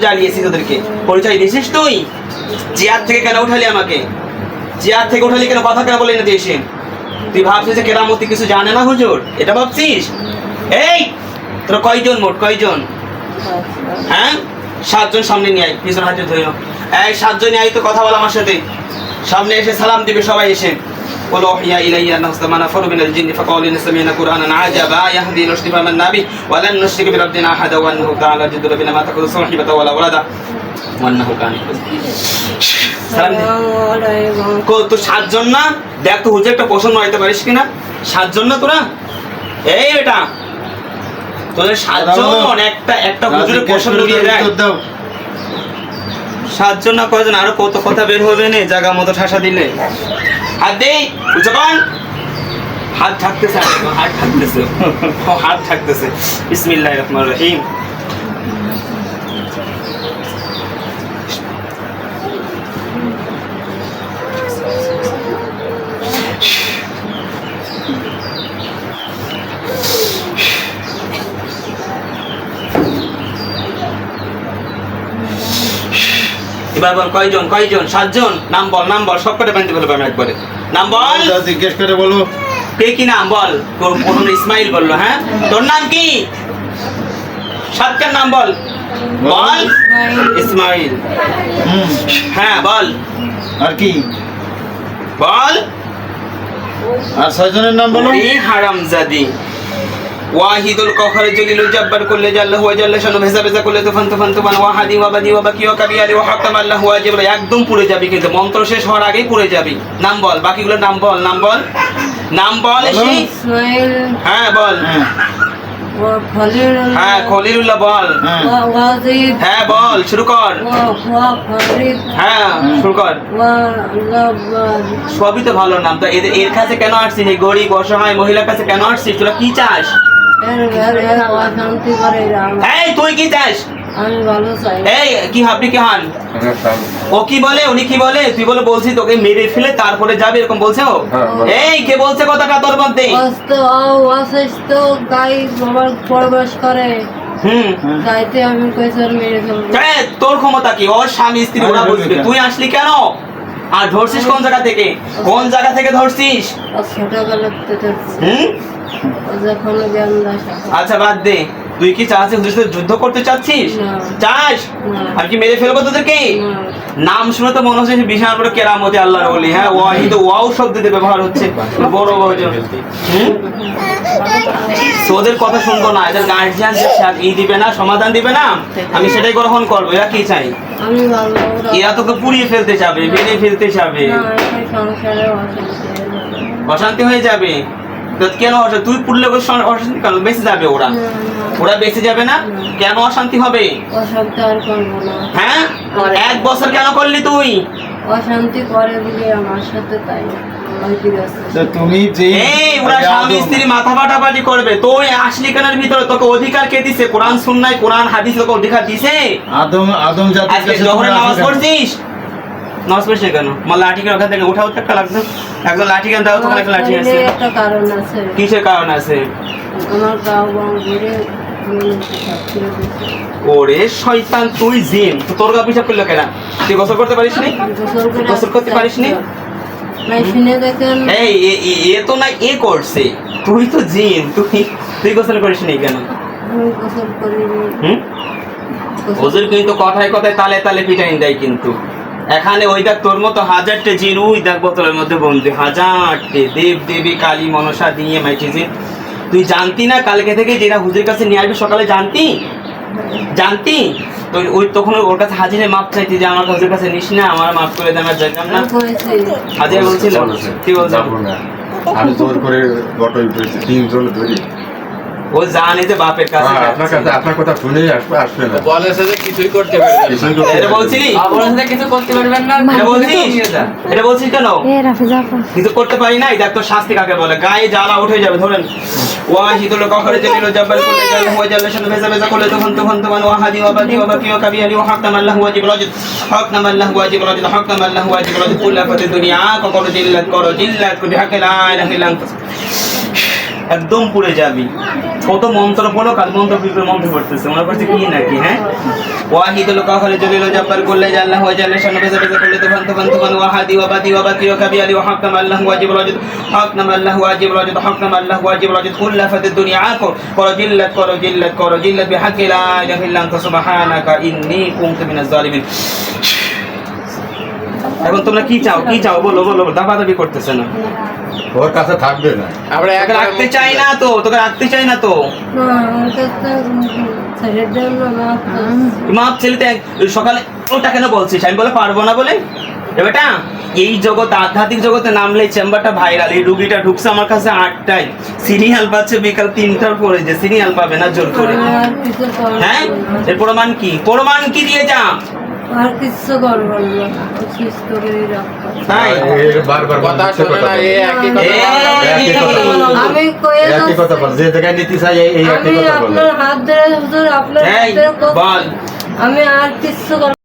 জ্বালিয়েছি তোদেরকে, পরিচয় দিয়েছিস তুই? চেয়ার থেকে কেন উঠালি আমাকে? চেয়ার থেকে উঠালি কেন? কথা কেন বলে না এসে? তুই ভাবছিস যে কেরামতি কিছু জানে না হুজুর, এটা ভাবছিস? এই তোরা কয়জন মোট, কয়জন? হ্যাঁ 7 জন। সামনে নিয়ে আয়, পিছনে হাতে ধরে নাও। এই 7 জন আই তো কথা বল আমার সাথে। সামনে এসে সালাম দিবে সবাই এসে। قل أوحي إلي أنه استمع نفر من الجن فقالوا إن سمعنا قرآنا عجبا يهدي إلى الرشد فآمنا به ولن نشرك بربنا أحدا وأنه تعالى جد ربنا ما تأخذ صاحبة ولا ولدا وأنه كان সালাম দে। তো 7 জন না? দেখ তো হুজুর একটা প্রশ্ন হইতে পারিস কিনা? 7 জন না তোরা? এই বেটা তোদের 7 জন একটা হুজুরের প্রশ্ন দিয়ে দেখ। 7 জন না কয়জন? আরো কত কথা বের হবে না জায়গা মতো ঠাসা দিলে। হাত দে উচ্চকন, হাত থাকতেছে, হাত থাকতেছে, হাত থাকতেছে। বিসমিল্লাহির রহমানির রহিম। এবার বল কয়জন? 7 জন। নাম বল, নাম বল, সবকটা বানতে বলবো আমি একবারে। নাম বল, জিজ্ঞেস করে বলো কে কি নাম বল। প্রথম ইসমাইল বললো। হ্যাঁ তোর নাম কি? 7টার নাম বল। বল ইসমাইল। হ্যাঁ বল। আর কি বল। আর 6 জনের নাম বলো। এই হারামজাদি। ওয়াহিদুল কহর জলিলুল জব্বার কুল্লে জাল্লা হুয়া জাল্লা শানু ভেজা ভেজা কুল্লে তুফান তুফান তুফান ওয়াহাদি ওয়াবাদি ওয়াবাকি ওয়া কাবিয়ালি ওয়া হাকাম আল্লাহু ওয়াজিব। একদম পুড়ে যাবি কিন্তু, মন্ত্র শেষ হওয়ার আগেই পুড়ে যাবি। নাম বল, বাকিগুলো নাম বল, নাম বল, নাম বল। ইসমাইল। হ্যাঁ বল। খলিলুল্লাহ। হ্যাঁ খলিলুল্লাহ বল। ওয়াজিদ। হ্যাঁ বল, শুরু কর। ফরিদ। হ্যাঁ শুরু কর। সবই তো ভালো নাম। তো এর কাছে কেন আসছিস? এই গরিব অসহায় মহিলার কাছে কেন আসছিস? তোরা কি চাস? শান্তি করে। এই তুই কি চাস? আমি ভালো চাই। এই কি আপনি কি হন? ও কি বলে, উনি কি বলে? তুই বলে বলছিস তোকে মেরে ফেলে তারপরে যাবে, এরকম বলছে ও? এই কে বলছে কথাটা তোর মধ্যে? গাই আমার প্রবেশ করে। গাইতে আমি কইছি মেরে ফেলবো। তোর ক্ষমতা কি? ওর স্বামী স্ত্রী ওরা বুঝবে, তুই আসলি কেন? আর ধরছিস কোন জায়গা থেকে? কোন জায়গা থেকে ধরছিস? ছোটবেলাতে ধরছি। যখন জ্ঞান আসে। আচ্ছা বাদ দে, তুই কি চাচ্ছিস ওদের সাথে যুদ্ধ করতে চাচ্ছিস? চাস? আর কি মেরে ফেলবো তোদেরকে? নাম শুনে তো মনে হচ্ছে বিশাল বড় কেরামতি আল্লাহর ওলি। হ্যাঁ ওয়াহিদ, ওয়াও শব্দ দিয়ে ব্যবহার হচ্ছে বড় বড়। তোদের কথা শুনবো না, এদের গার্জিয়ান ই দিবে না, সমাধান দিবে না, আমি সেটাই গ্রহণ করবো। এরা কি চাই? এরা তোকে পুড়িয়ে ফেলতে যাবে, মেরে ফেলতে যাবে, অশান্তি হয়ে যাবে। কেন তুই পুড়লে অশান্তি কেন? বেঁচে যাবে ওরা, ওরা বেঁচে যাবে না? কেন অশান্তি হবে? হ্যাঁ 1 বছর কেন করলি তুই? অশান্তি করে বলে আমার সাথে তাই। তুমি যে ওরা স্বামী স্ত্রী মাথা ফাটাফাটি করবে, তুই আসলি কেনার ভিতরে? তোকে অধিকার কে দিছে? কোরআন সুন্নাহ, কোরআন হাদিস তোকে অধিকার দিছে? আদম জাতির আজকে জোহরে নামাজ পড়ছিস? নামাজ পড়ছিস কেন? আমার লাঠি কেন ওখান থেকে উঠাও একটা লাগতো? একদম লাঠি কেন দাও? তোমার একটা লাঠি আছে। একটা কারণ আছে। কিসের কারণ আছে? আমার গাও গাও ঘুরে ওরে শয়তান, তুই জিন, তো তোর গা পিছাব করলো কেন? তুই গোসল করতে পারিস নি? গোসল করতে পারিস নি? এই এ তো না এ করছে, তুই তো জিন, তুই গোসল করিস নি কেন? ওদের কিন্তু কথায় কথায় তালে তালে পিটাইন দেয় কিন্তু। এখানে ওই দেখ তোর মতো 1000টে জিন ওই দেখ বোতলের মধ্যে বন্দি, 1000টে দেব দেবী কালী মনসা দিয়ে মাইটি জিন। তুই জানতি না কালকে থেকে যেটা হুজুরের কাছে নিয়ে আসবি সকালে? জানতি তো ওই তখন ওর কাছে হাজিরে মাপ চাইতি যে আমার হুজুরের কাছে নিস না, আমার মাফ করে দে, আমার যেতাম না। হাজিরে বলছিল কি বলছো? আমি জোর করে বটল পেয়েছি 3 জন ধরি। ও জানে যে বাপের কাছে আপনার কথা শুনে আসবে না, বলেছে যে কিছুই করতে পারবে না। এটা বলছিলি? বলেছে কিছু করতে পারবেন না। এটা বলছিস কেন? কিছু করতে পারি না। দেখ তোর শাস্তি কাকে বলে। গায়ে জ্বালা উঠে যাবে। ধরেন ওয়াহিদুল কহর জলিলুল জব্বার কুল্লে জাল্লা হুয়া জাল্লা শানু ভেজা ভেজা কুল্লে তুফান তুফান তুফান ওয়াহাদি ওয়াবাদি ওয়াবাকি ওয়া কাবিয়ালি ওয়া হাকাম আল্লাহু ওয়াজিব রাজিদ হাকাম আল্লাহু ওয়াজিব রাজিদ হাকাম আল্লাহু ওয়াজিব রাজিদ কুল্লা ফাতে দুনিয়া করো জিল্লাত কুবি হাকে লা ইলাহা ইল্লা আনতা। একদম পুড়ে যাবি। কত মন্ত্র পড়ো, কাল মন্ত্র বিপরীত মন্ত্র পড়তেছে, মনে করছে কি নাকি, হ্যাঁ? ওয়াহিদুল কাহার জলিল জব্বার কুল্লে আল্লাহু জাল্লা শানু বেজা বেজা কুল্লে তুফান তুফান তুফান ওয়াহাদি ওয়া বাদি ওয়া বাকি ওয়া কাবিয়ালি ওয়া হাকম আল্লাহু ওয়াজিব ওয়াজিদ হাকম আল্লাহু ওয়াজিব ওয়াজিদ হাকম আল্লাহু ওয়াজিব ওয়াজিদ কুল্লা ফাদ দুনিয়া করো জিল্লাত বিহাক্কি লা ইলাহা ইল্লা আনতা সুবহানাকা ইন্নী কুনতু মিনাজ জালিমিন। এখন তোমরা কি চাও বলো দাবাদাবি করতেছে না। ওর কাছে থাকবে না। আমরা তোকে রাখতে চাই না তো, তোকে রাখতে চাই না তো। না, আমার কাছে ছেড়ে দেন না, মাফ করুন। মাপ ছেলেতে সকালে ওটা কেন বলছিস? আমি বলে পারবো না বলে। এ বেটা, এই জগৎ আধ্যাত্মিক জগতে নামলে চেম্বারটা ভাইরাল। এই রুগীটা ঢুকছে আমার কাছে 8টায়, সিরিয়াল পাচ্ছে বিকাল 3টার পরে, যে সিরিয়াল পাবে না জোর করে। আমি আর কিছু করবো হ্যাঁ, না। এর প্রমাণ কি দিয়ে যা। আর কিছু করবো না, সুস্থ করে রাখবো। তাই এর বারবার কথা মিথ্যে শোনে না, এই একই কথা একই কথা বলে। আমি কয়ে একই কথা বল, যে জায়গায় নিতে চাই এই একই আমি কথা বলে। আপনার হাত ধরে হুজুর, আপনার হাত এই ধরে বল। আমি আর কিছু করবো